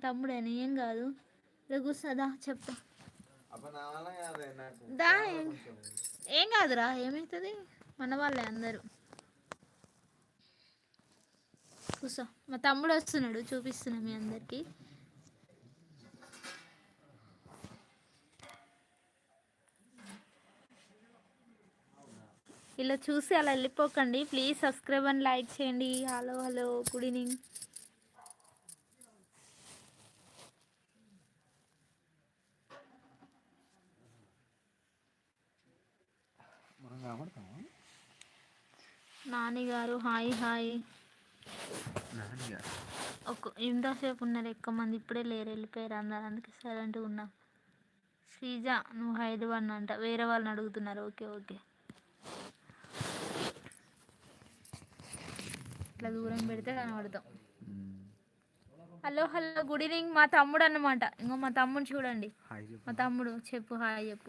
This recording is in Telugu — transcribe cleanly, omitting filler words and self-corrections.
తమ్ముడేనా, ఏం కాదు. కూర్చోదా చెప్తా. దా ఏం కాదురా, ఏమవుతుంది, మన వాళ్ళే అందరూ. కూర్చో. మా తమ్ముడు వస్తున్నాడు, చూపిస్తున్నా మీ అందరికి. ఇలా చూసి అలా వెళ్ళిపోకండి ప్లీజ్. సబ్స్క్రైబ్ అండ్ లైక్ చేయండి. Hello hello, good evening. Nani గారు హాయ్ హాయ్. ఇంతసేపు ఉన్నారు, ఎక్కువ మంది ఇప్పుడే లేరు, వెళ్ళిపోయారు అందరు, అందుకే సైలెంట్గా ఉన్నా. శ్రీజ నువ్వు హైదరాబాద్ అంట, వేరే వాళ్ళని అడుగుతున్నారు. Okay okay. ఇట్లా దూరం పెడితే కనబడతాం. Hello hello, good evening. మా తమ్ముడు అన్నమాట, ఇంకో మా తమ్ముడు చూడండి. మా తమ్ముడు చెప్పు, హాయ్ చెప్పు.